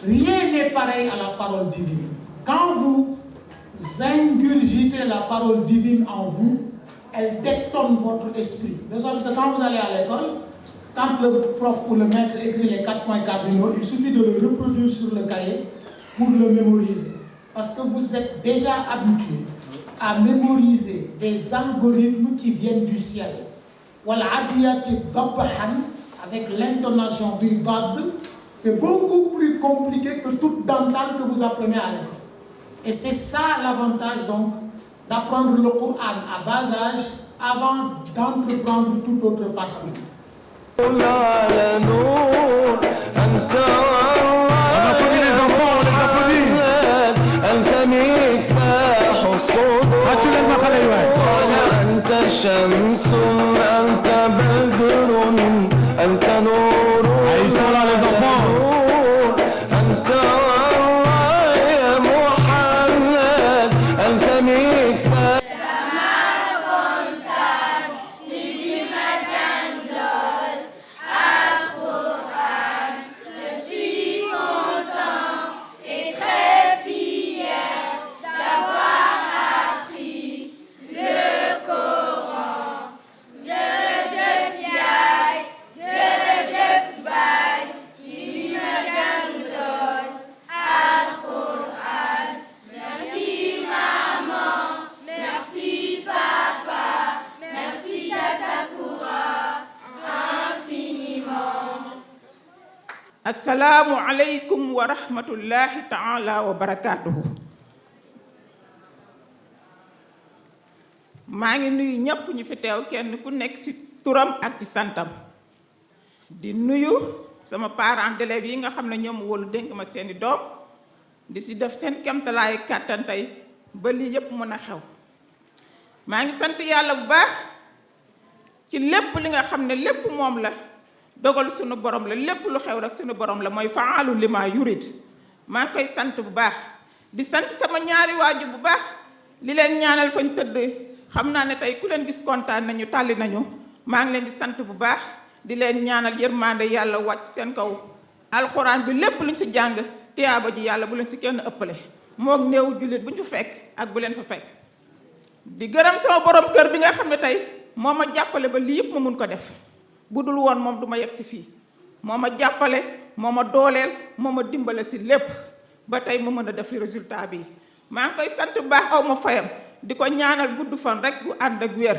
Rien n'est pareil à la parole divine. Quand vous ingurgitez la parole divine en vous, elle détonne votre esprit. De sorte que quand vous allez à l'école, quand le prof ou le maître écrit les 4 points cardinaux, il suffit de le reproduire sur le cahier pour le mémoriser. Parce que vous êtes déjà habitué à mémoriser des algorithmes qui viennent du ciel. Avec l'intonation du bad, c'est beaucoup plus compliqué que toute dentale que vous apprenez à l'école. Et c'est ça l'avantage donc d'apprendre le Coran à bas âge avant d'entreprendre tout autre parcours. On applaudit les enfants, on les applaudit. Ah, ils sont là les enfants. Assalamu alaikum wa rahmatullahi ta'ala wa barakatuhu. maa ngi nuyu ñëpp ñu fi teew kenn ku nekk ci turam ak ci santam di nuyu sama parents d'élèves yi nga xam ne ñoom wóolu dénk ma seeni doom di ci def seen kemtalaayu kàttan tey ba lii yépp mën a xew. maa ngi sant yàlla bu baax ci lépp li nga xam ne lépp moom la dogal sunu borom la lépp lu xew rek sunu borom la mooy faalu lima yurid. maa ngi koy sant bu baax di sant sama ñaari waajur bu baax li leen ñaanal fañ tëdd xam naa ne tey ku leen gis kontaan nañu tàlli nañu maa ngi leen di sant bu baax di leen ñaanal yërmande yàlla wàcc seen kaw alxuraan bi lépp luñ ci jàng tiyaaba ji yàlla bu leen ci kenn ëppale moog néew jullit bu ñu fa fekk ak bu leen fa fekk. di gërëm sama borom kër bi nga xam ne tey moo ma jàppale ba lii yëpp ma mun ko def bu dul woon moom du ma yegg ci fii moo ma jàppale moo ma dooleel moo ma dimbale ci lépp ba tey ma mën a def résultat bi. maa ngi koy sant bu baax aw ma fayam di ko ñaanal gudd fan rek bu ànd ak wér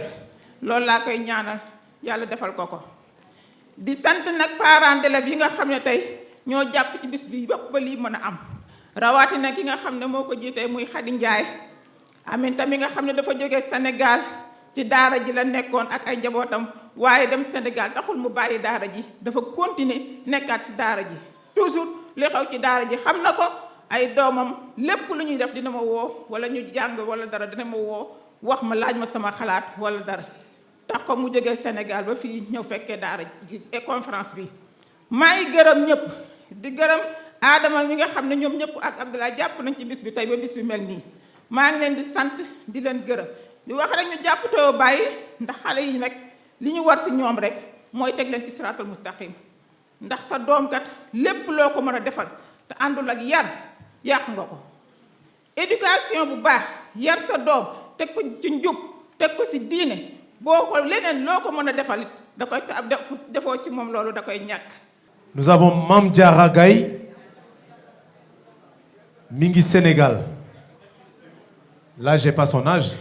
loolu laa koy ñaanal yàlla defal ko ko. di sant nag parents d'élèves yi nga xam ne tey ñoo jàpp ci bis bi yëpp ba lii mën a am rawatina ki nga xam ne moo ko jiitee muy Khady Ndiaye Aminta mi nga xam ne dafa jógee Sénégal ci daara ji la nekkoon ak ay njabootam waaye dem Sénégal taxul mu bàyyi daara ji dafa continuer nekkaat ci daara ji toujours li xew ci daara ji xam na ko. ay doomam lépp lu ñuy def dina ma woo wala ñu jàng wala dara dina ma woo wax ma laaj ma sama xalaat wala dara tax ko mu jógee Sénégal ba fii ñëw fekkee daara ji et conférence bi. maa ngi gërëm ñëpp di gërëm Adama mi nga xam ne ñoom ñëpp ak Abdoulaye jàpp nañ ci bis bi tey ba bis bi mel nii maa ngi leen di sant di leen gërëm di wax rek ñu jàppatoo bàyyi ndax xale yi nag li ñu war ci ñoom rek mooy teg leen ci siraatal mustaqim ndax sa doom kat lépp loo ko mën a defal te àndul ak yar. yàq nga ko éducation bu baax yar sa doom teg ko ci njub teg ko ci diine boo ko leneen loo ko mën a defal da koy defoo ci moom loolu da koy ñàkk. Nous avons Mame Diarra Gaye mi ngi Sénégal là j'ai pas son âge.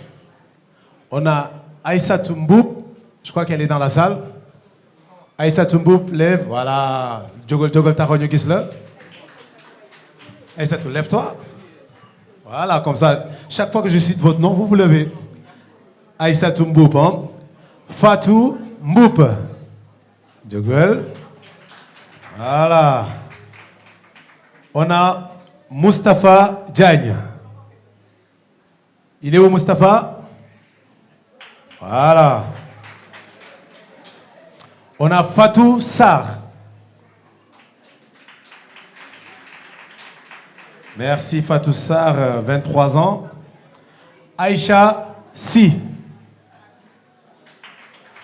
On a Aïssatou Mboup, je crois qu'elle est dans la salle. Aïssatou Mboup lève, voilà jógal jógal taxaw ñu gis la. Aïssatou, lève-toi. Voilà, comme ça, chaque fois que je cite votre nom, vous vous levez. Aïssatou Mboup, hein? Fatou Mboup. Djogol. Voilà. On a Moustapha Diagne. Il est où, Moustapha? Voilà. On a Fatou Sarr. Merci Fatou Sarr, 23 ans. Aïcha Si,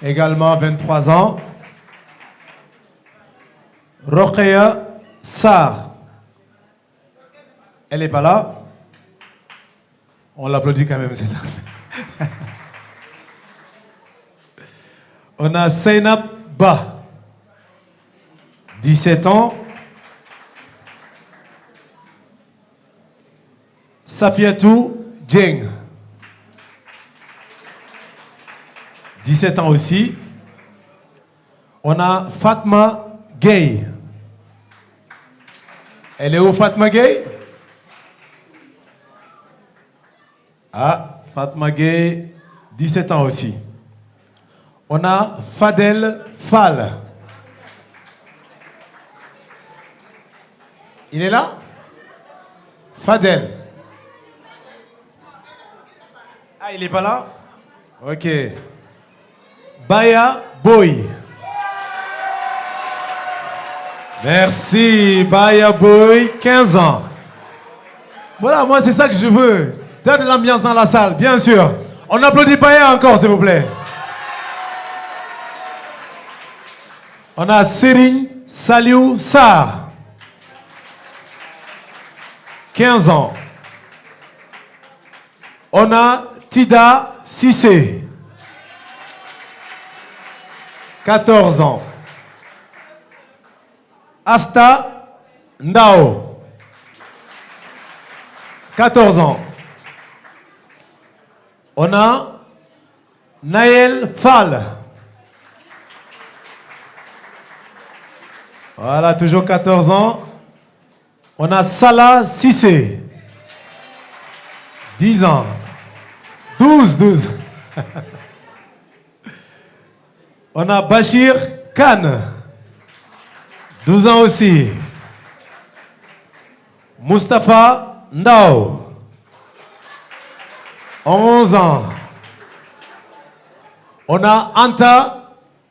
également 23 ans. Rokhaya Sarr, Elle n'est pas là. On l'applaudit quand même, c'est ça. On a Seynab Ba, 17 ans. Safiatou Dieng, 17 ans aussi. On a Fatma Gay. Elle est où, Fatma Gay? Ah, Fatma Gay, 17 ans aussi. On a Fadel Fall. Il est là? Fadel. Ah, il n'est pas là? Ok. Baya Boy. Merci, Baya Boy, 15 ans. Voilà, moi c'est ça que je veux. Donne de l'ambiance dans la salle, bien sûr. On applaudit Baya encore, s'il vous plaît. On a Serigne Saliou Sarr, 15 ans. On a Tida Sissé, 14 ans. Asta Ndao, 14 ans. On a Naël Fall. Voilà, toujours 14 ans. On a Salah Sissé, 10 ans. 12. On a Bachir Khan, 12 ans aussi. Mustapha Ndao, 11 ans. On a Anta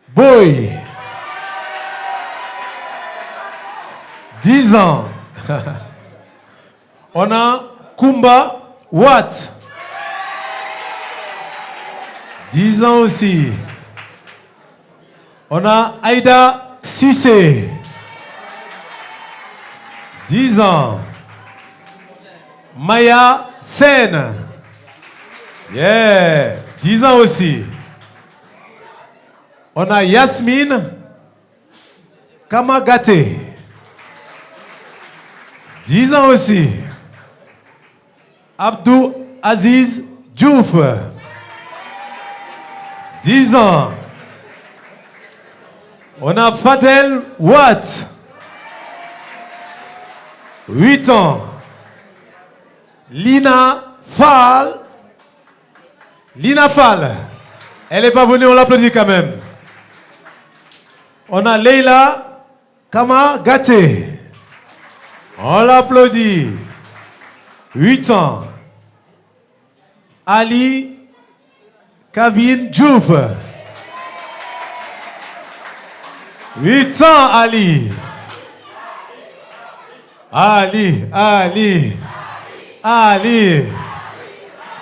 Boy, 10 ans. On a Kumba Watt, 10 ans aussi. On a Aïda Sissé, 10 ans. Maya Sen, 10 ans aussi. On a Yasmine Kamagate, 10 ans aussi. Abdou Aziz Diouf, 10 ans. On a Fadel Watt, 8 ans. Lina Fall. Elle n'est pas venue, on l'applaudit quand même. On a Leila Kamagate. On l'applaudit. 8 ans. Ali Kavin Diouf. 8 ans, Ali.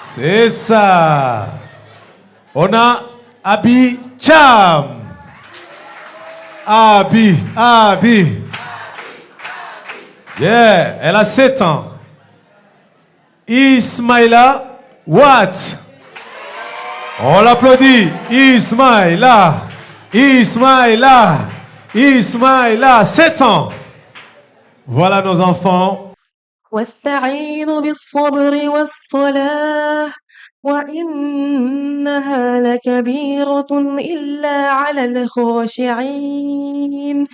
C'est ça. On a Abi Cham. Abi. Elle a 7 ans. Ismaïla Watt. On l'applaudit. Ismaïla, 7 ans. Voilà nos enfants. واستعينوا بالصبر والصلاة وإنها لكبيرة إلا على الخاشعين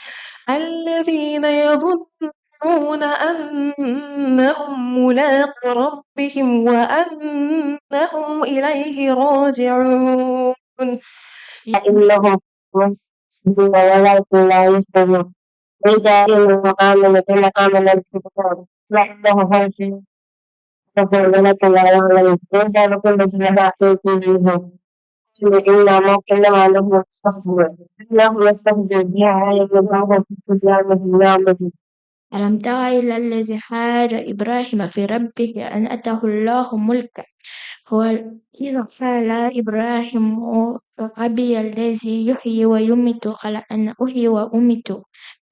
الذين يظنون أنهم ملاق ربهم وأنهم إليه راجعون إنهم ولكن لا يستوون ويسألون مقام الكتاب وحده خمسين فقل لك لا يعلم ويسأل كل ذي بأس فيهم إلا موكل ما له يستهزئ إنه يستهزئ بها يجعله في طغيانه يعمد ألم تر إلى الذي حاج إبراهيم في ربه أن أتاه الله ملكا هو إذ قال إبراهيم ربي الذي يحيي ويميت قال أنا أحيي وأميت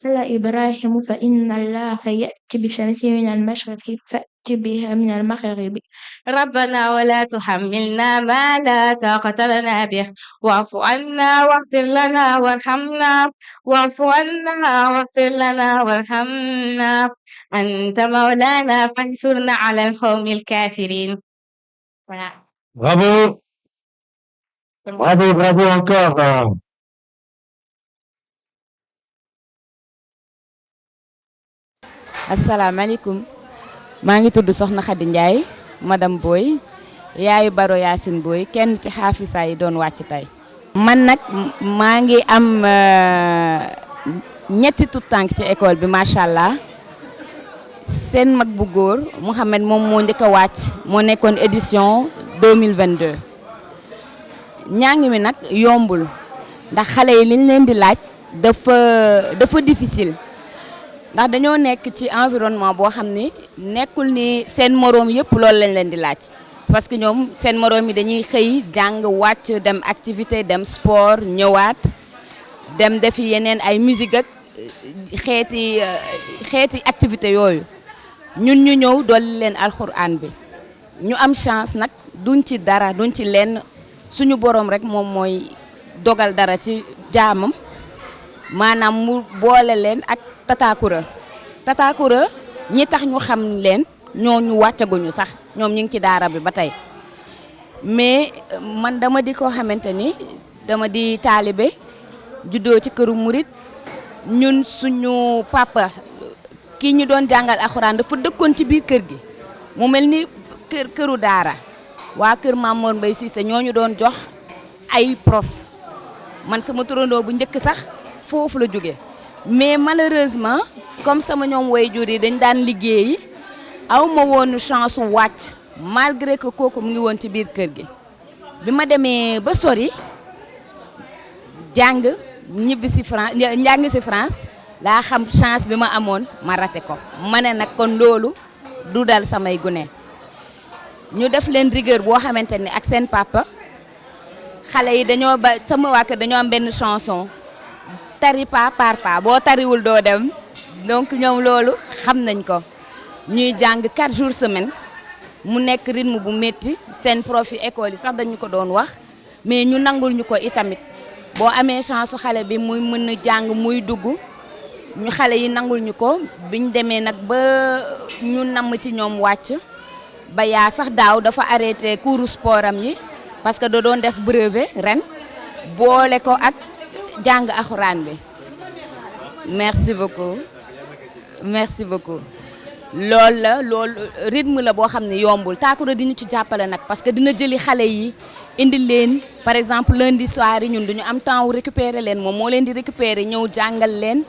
قال إبراهيم فإن الله يأتي بالشمس من المشرق فأت بها من المغرب ربنا ولا تحملنا ما لا طاقة لنا به واعف عنا واغفر لنا وارحمنا واعف عنا واغفر لنا وارحمنا أنت مولانا فانصرنا على القوم الكافرين. Voilà. Bravo. Bravo, bravo encore. asalaamaaleykum maa ngi tudd Soxna Khady Ndiaye madame Boy yaayu Baro Yacine Boy kenn ci xaafisa yi doon wàcc tey. man nag maa ngi am ñetti tout tànk ci école bi macha allah seen mag bu góor Mouhamed moom moo njëkk a wàcc moo nekkoon édition 2022 ñàng mi nag yombul ndax xale yi liñ leen di laaj dafa difficile. ndax dañoo nekk ci environnement boo xam ni nekkul ni seen moroom yëpp loolu lañ leen di laaj parce que ñoom seen moroom yi dañuy xëy jàng wàcc dem activité dem sport ñëwaat dem defi yeneen ay musique ak xeeti activité yooyu ñun ñu ñëw dolli leen alxuraan bi ñu am chance nag duñ ci dara duñ ci lenn suñu boroom rek moom mooy dogal dara ci jaamam maanaam mu boole leen ak Tatakura ñi tax ñu xam leen ñoo ñu wàccaguñu sax ñoom ñu ngi ci daara bi ba tey mais man dama di koo xamante ni dama di taalibe juddoo ci këru murit ñun suñu papa kii ñu doon jàngal alxuraan dafa dëkkoon ci biir kër gi mu mel ni këru daara waa kër Mamour Mbaye Cissé ñoo ñu doon jox ay prof man sama turandoo bu njëkk sax foofu la jóge mais malheureusement comme sama ñoom waajur yi dañ daan liggéeyi aw ma woon chance su wàcc malgré que kooku mu ngi woon ci biir kër gi bi ma demee ba sori jàng si France laa xam chance bi ma amoon ma raté ko ma ne nag kon loolu du dal samay gune ñu def leen rigueur boo xamante ni ak seen papa xale yi dañoo ba sama waa kër dañoo am benn chanson tari pas par pas boo tariwul doo dem donc ñoom loolu xam nañ ko ñuy jàng 4 jours semaine mu nekk rythme bu métti seen prof yi école yi sax dañu ko doon wax mais ñu nangul ñu ko itamit boo amee chance su xale bi muy mën a jàng muy dugg ñu xale yi nangul ñu ko biñ demee nag ba ñu namm ci ñoom wàcc ba yaa sax daaw dafa arrêté cours sport am yi parce que da doon def brevet ren boole ko ak jàng alxuraan bi merci beaucoup loolu rythme la boo xam ne yombul Takura di ñu ci jàppale nag parce que dina jëli xale yi indi leen par exemple lundi soir yi ñun duñu am temps wu récupérer leen moom moo leen di récupérer ñëw jàngal leen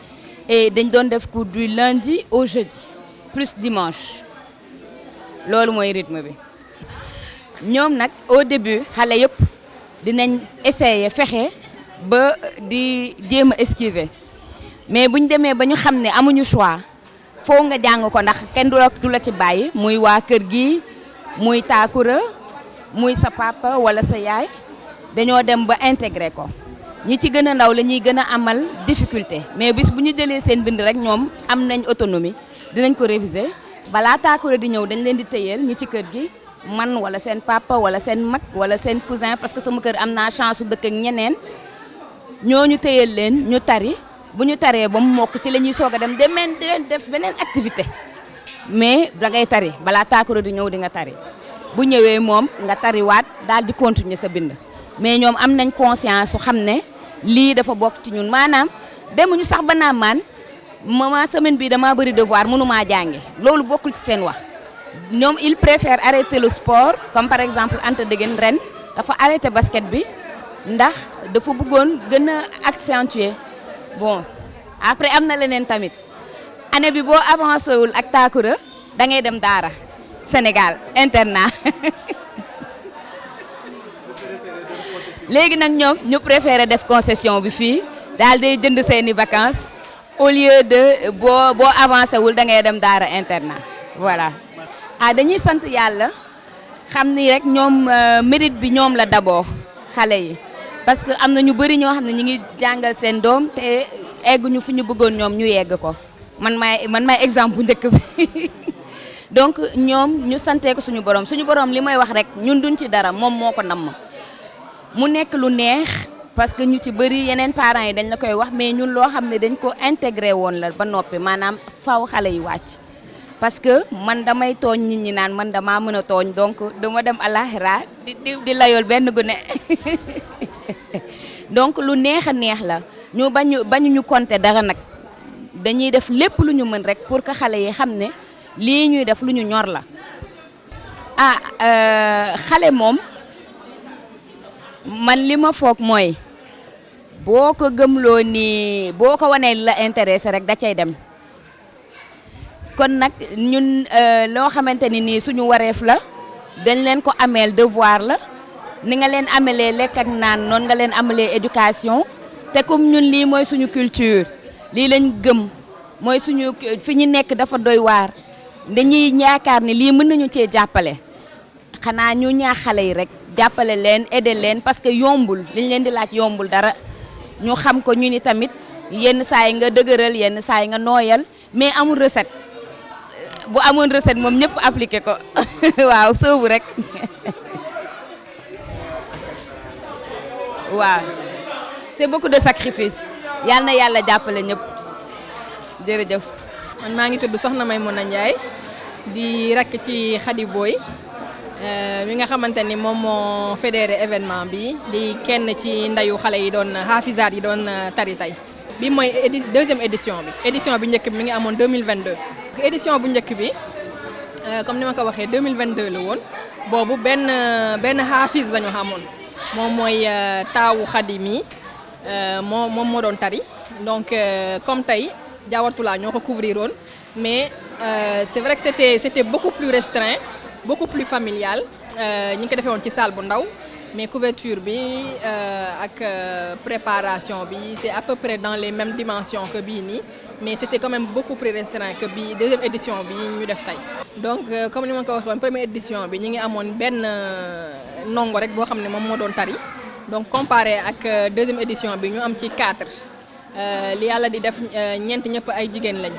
et dañ doon def cours du lundi au jeudi plus dimanche loolu mooy rythme bi ñoom nag au début xale yëpp dinañ essayer fexe ba di jéem a esquiver mais bu ñu demee ba ñu xam ne amuñu choix foo nga jàng ko ndax kenn du la ci bàyyi muy waa kër gi muy Takura muy sa papa wala sa yaay dañoo dem ba intégré ko ñi ci gën a ndaw la ñuy gën a amal difficulté mais bis bu ñu jëlee seen bind rek ñoom am nañ autonomie dinañ ko réviser balaa Takura di ñëw dañ leen di tëyeel ñi ci kër gi man wala seen papa wala seen mag wala seen cousin parce que sama kër am naa chance su dëkk ak ñeneen ñooñu tëyeel leen ñu tari bu ñu taree ba mu mokk ci la ñuy soog a dem def beneen activité mais da ngay tari balaa Takura di ñëw di nga tari bu ñëwee moom nga tariwaat daal di continuer sa bind mais ñoom am nañ conscience su xam ne lii dafa bokk ci ñun maanaam demuñu sax ba naa maan maman semaine bi damaa bëri devoir mënumaa jàngi loolu bokkul ci seen wax ñoom il préfère arrêter le sport comme par exemple Anta Degen ren dafa arrêter basket bi ndax dafa bëggoon gën a accentuer bon après am na leneen tamit année bi boo avancé wul ak Takura da ngay dem daara Sénégal internat léegi nag ñoom ñu préféré def concession bi fii daal day jënd seeni vacances au lieu de boo avancé wul da ngay dem daara internat voilà. dañuy sant yàlla xam ni rek ñoom mérite bi ñoom la d'abord xale yi parce que am na ñu bëri ñoo xam ne ñu ngi jàngal seen doom te egguñu fi ñu bëggoon ñoom ñu yegg ko man maay exemple bu njëkk bi donc ñoom ñu santee ko suñu borom li may wax rek ñun duñ ci dara moom moo ko namm mu nekk lu neex parce que ñu ci bëri yeneen parents yi dañ la koy wax mais ñun loo xam ne dañ ko intégré woon la ba noppi maanaam faw xale yi wàcc parce que man damay tooñ nit ñi naan man damaa mën a tooñ donc dama dem alaxira di layool benn gune donc lu neex a neex la ñu bañu ñu compter dara nag dañuy def lépp lu ñu mën rek pour que xale yi xam ne lii ñuy def lu ñu ñor la xale moom man li ma foog mooy boo ko gëmloo ni boo ko wanee la intéressé rek da cay dem kon nag ñun loo xamante ni nii suñu wareef la dañ leen ko ameel devoir la ni nga leen amelee lekk ak naan noonu nga leen amelee éducation te comme ñun lii mooy suñu culture lii lañ gëm mooy suñu fi ñu nekk dafa doy waar dañuy yaakaar ni lii mën nañu cee jàppale xanaa ñu ñaax xale yi rek jàppale leen aider leen parce que yombul liñ leen di laaj yombul dara ñu xam ko ñu ni tamit yenn saa yi nga dëgëral yenn saa yi nga nooyal mais amul recette bu amoon recette moom ñëpp appliqué ko waaw soobu rek waaw c'est beaucoup de sacrifice yal na yàlla jàppale ñëpp jërëjëf. man maa ngi tudd Soxna Maymuna Ndiaye di rakk ci Khady Boy mi nga xamante ni moom moo fédéré événement bi di kenn ci ndayu xale yi doon xaafisaat yi doon tari tey. bi mooy deuxième édition bi njëkk bi mi ngi amoon 2022. édition bu njëkk bi comme ni ma ko waxee 2022 la woon boobu benn xaafis la ñu xamoon moom mooy taawu Khady mi moom moo doon tari donc comme tey Diawartoulah ñoo ko couvrir woon mais c'est vrai que c'était beaucoup plus restreint beaucoup plus familial ñi ngi ko defee woon ci salle bu ndaw mais couverture bi ak préparation bi c'est à peu près dans les mêmes dimensions que bii nii mais c'était quand même beaucoup plus restreint que bii deuxième édition bi ñu def tey. donc comme ni ma ko waxee woon première édition bi ñi ngi amoon benn ndongo rek boo xam ne moom moo doon tari donc comparé ak deuxième édition bi ñu am ci 4 li yàlla di def ñeent ñëpp ay jigéen lañ.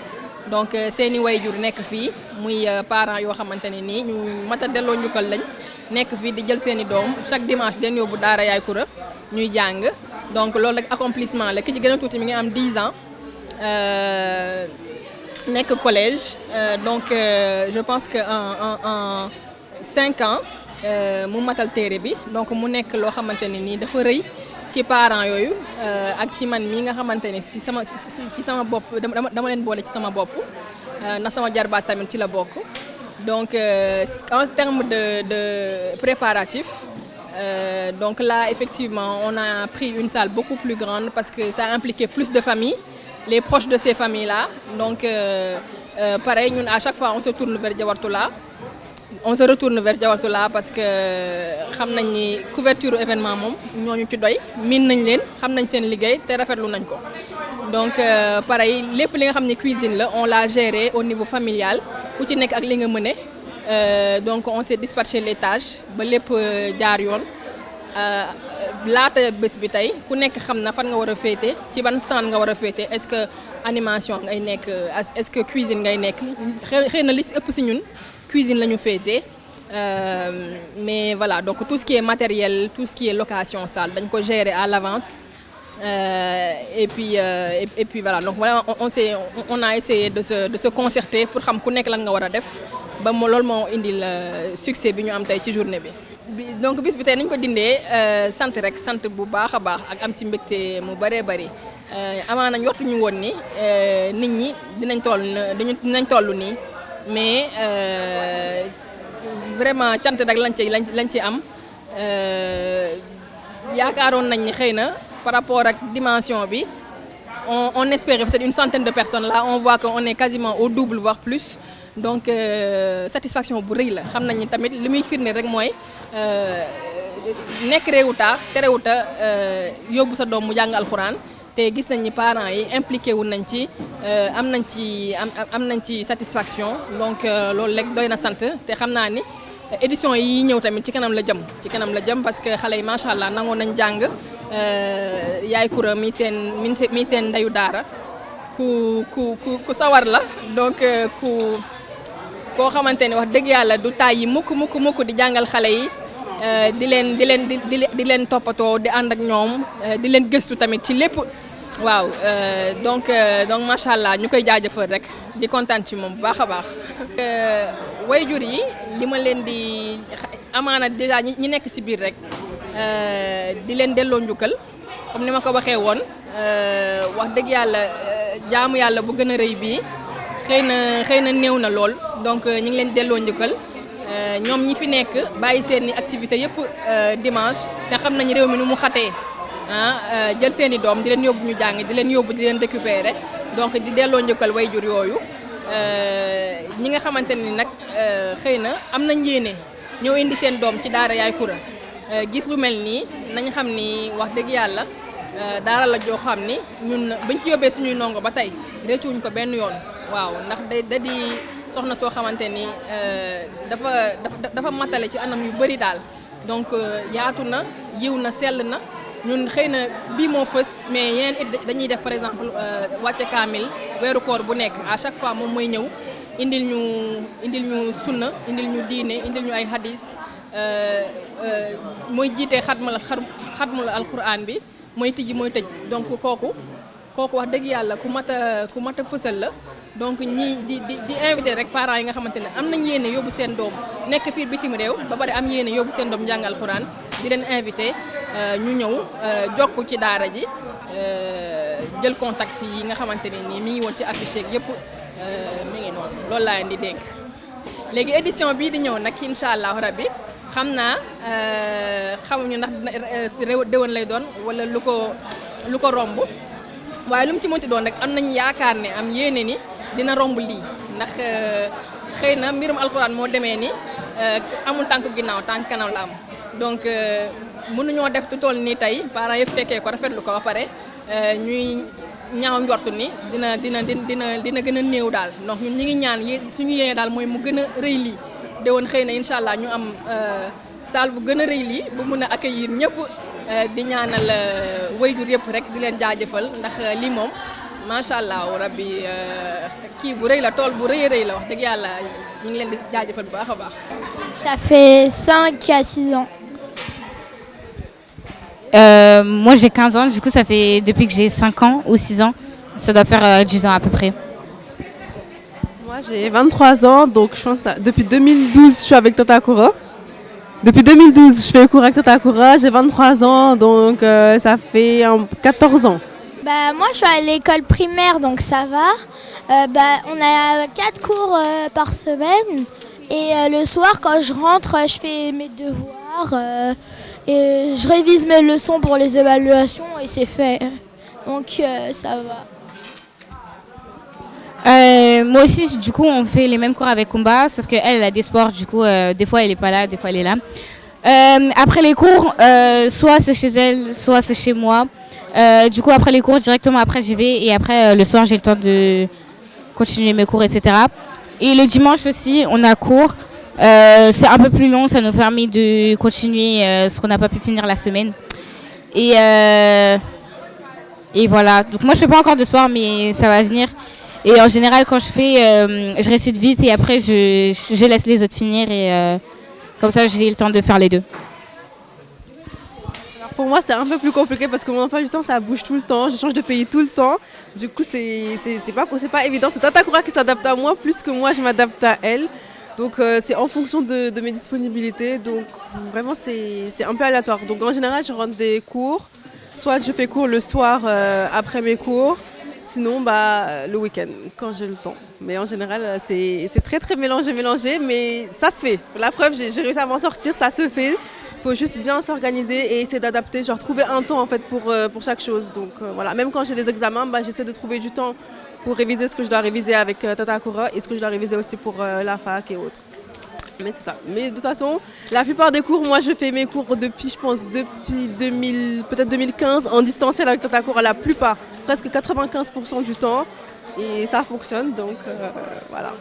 donc seeni wayjur nekk fii muy parents yoo xamante ne nii ñu mat a delloo njukkal lañ nekk fii di jël seeni doom chaque dimanche leen yóbbu daara yaay kura ñuy jàng donc loolu rek accomplissement la ki ci gën a tuuti mi ngi am 10 ans nekk collège donc je pense que en 5 ans mu matal téere bi donc mu nekk loo xamante ne nii dafa rëy ci parents yooyu ak ci man mii nga xamante ne si sama bopp dama leen boole ci sama bopp ndax sama jarbaat tamit ci la bokk donc en termes de préparatif donc là effectivement on a pris une salle beaucoup plus grande parce que ça a impliqué plus de familles les proches de ces familles là donc pareil ñun à chaque fois on se tourne vers Diawartoulah parce que xam nañ ni couverture événement moom ñooñu ci doy miin nañ leen xam nañ seen liggéey te rafetlu nañ ko donc pareil lépp li nga xam ni cuisine la on l'a géré au niveau familial ku ci nekk ak li nga mëne donc on s'est dispatché les tâches ba lépp jaar yoon laata bés bi tey ku nekk xam na fan nga war a féete ci ban stand nga war a féete est-ce que animation ngay nekk est-ce que cuisine ngay nekk xëy na li si ëpp si ñun cuisine la ñu féetee mais voilà donc tout ce qui est matériel tout ce qui est location salle dañ ko gérer à l'avance et puis voilà donc voilà on a essayé de se concerter pour xam ku nekk lan nga war a def ba loolu moo indil succès bi ñu am tey ci journée bi. donc bis bi tey nañ ko dindee sant rek sant bu baax a baax ak am ci mbégte mu bëree bëri amaana njortu ñu woon ni nit ñi dinañ toll nii. mais vraiment cant rek lañ ci am yaakaaroon nañ ni xëy na par rapport ak dimension bi on espérait peut-être une centaine de personnes là on voit que on est quasiment au double voire plus donc satisfaction bu rëy la xam nañ ni tamit li muy firnde rek mooy nekk réewu taax terewuta yóbbu sa doom mu jàng alxuraan te gis nañ ni parents yi impliqué wu nañ ci am nañ ci satisfaction donc loolu rek doy na sant te xam naa ni édition yi ñëw tamit ci kanam la jëm parce que xale yi macha allah nangoo nañ jàng yaay Koura mi seen ndeyu daara ku sawar la donc koo xamante ni wax dëgg yàlla du tàyyi mukk di jàngal xale yi di leen toppatoo di ànd ak ñoom di leen gëstu tamit ci lépp waaw donc macha allah ñu koy jaajëfal rek di kontaan ci moom bu baax a baax. wayjur yi li ma leen di amaana déjà ñi nekk ci biir rek di leen delloo njukkal comme ni ma ko waxee woon wax dëgg yàlla jaamu yàlla bu gën a rëy bii xëy na néew na lool donc ñu ngi leen delloo njukkal ñoom ñi fi nekk bàyyi seeni activité yëpp dimanche te xam nañu réew mi nu mu xatee jël seeni doom di leen yóbbu ñu jàng di leen yóbbu di leen récupérer donc di delloo njukkal wayjur yooyu ñi nga xamante ni nag xëy na am nañ yéene ñëw indi seen doom ci daara yaay Koura gis lu mel nii nañ xam ni wax dëgg yàlla daara la joo xam ni ñun bañ ci yóbbee suñuy ndongo ba tey réccuwuñ ko benn yoon waaw ndax da di soxna soo xamante ni dafa matale ci anam yu bari daal donc yaatu na yiw na sell na ñun xëy na bii moo fës mais yeneen it dañuy def par exemple wàcce kaamil weeru koor bu nekk à chaque fois moom mooy ñëw indil ñu sunna indil ñu diine indil ñu ay hadis mooy jiitee xatmul alquran bi mooy tijji mooy tëj donc kooku wax dëgg yàlla ku mat a fësal la donc ñi di invité rek parents yi nga xamante ne am nañ yéene yóbbu seen doom nekk fii bitim réew ba pare am yéene yóbbu seen doom jàng alquran di leen invité ñu ñëw jokk ci daara ji jël contact yi nga xamante ne nii mi ngi woon ci affiche yeeg yëpp mi ngi noonu loolu laa leen di dénk léegi édition bii di ñëw nag incha allah rabbi xam naa xamuñu ndax déwén lay doon wala lu ko romb waaye lu mu ci mënti doon rek am nañu yaakaar ne am yéene ni dina romb lii ndax xëy na mbirum alxuraan moo demee ni amul tànk ginnaaw tànk kanam la am donc mënuñoo def tu toll nii tey parents yëpp fekkee ko rafetlu ko ba pare ñuy ñaaw njortu ni dina gën a néew daal donc ñun ñi ngi ñaan suñu yéene daal mooy mu gën a rëy lii déwoon xëy na incha allah ñu am salle bu gën a rëy lii bu mun a accueillir ñëpp di ñaanal wayjur yëpp rek di leen jaajëfal ndax lii moom macha allah rabbi kii bu rëy la tool bu rëy a rëy la wax dëgg yàlla ñu ngi leen di jaajëfal bu baax a baax. Ça fait 5 à 6 ans. Moi j'ai 15 ans, du coup ça fait depuis que j'ai 5 ans ou 6 ans, ça doit faire 10 ans à peu près. Moi j'ai 23 ans, donc je pense que depuis 2012 je suis avec Tata Koura. Depuis 2012 je fais cours avec Tata Koura, j'ai 23 ans, donc ça fait 14 ans. Moi je suis à l'école primaire, donc ça va. On a 4 cours par semaine et le soir quand je rentre je fais mes devoirs. Et je révise mes leçons pour les évaluations et c'est fait. Donc ça va. Moi aussi, du coup, on fait les mêmes cours avec Kumba, sauf qu'elle a des sports, du coup, des fois elle est pas là, des fois elle est là. Après les cours, soit c'est chez elle, soit c'est chez moi. Du coup, après les cours, directement après j'y vais et après le soir j'ai le temps de continuer mes cours, etc. Et le dimanche aussi, on a cours. C'est un peu plus long, ça nous permet de continuer ce qu'on n'a pas pu finir la semaine. Et voilà. Donc moi je fais pas encore de sport, mais ça va venir. Et en général quand je fais, je récite vite et après je laisse les autres finir et comme ça j'ai le temps de faire les deux. Alors pour moi c'est un peu plus compliqué parce que mon emploi du temps ça bouge tout le temps, je change de pays tout le temps. Du coup c'est pas évident. C'est Tata Koura qui s'adapte à moi plus que moi je m'adapte à elle. Donc c'est en fonction de mes disponibilités, donc vraiment c'est un peu aléatoire. Donc en général je rentre des cours, soit je fais cours le soir après mes cours, sinon le week-end quand j'ai le temps. Mais en général c'est très très mélangé, mais ça se fait. La preuve j'ai réussi à m'en sortir, ça se fait. Il faut juste bien s'organiser et essayer d'adapter, genre trouver un temps en fait pour chaque chose. Donc voilà, même quand j'ai des examens, j'essaie de trouver du temps pour réviser ce que je dois réviser avec Tata Koura et ce que je dois réviser aussi pour la fac et autres. Mais c'est ça. Mais de toute façon, la plupart des cours, moi je fais mes cours depuis 2000, peut-être 2015 en distanciel avec Tata Koura, la plupart, presque 95% du temps. Et ça fonctionne, donc voilà.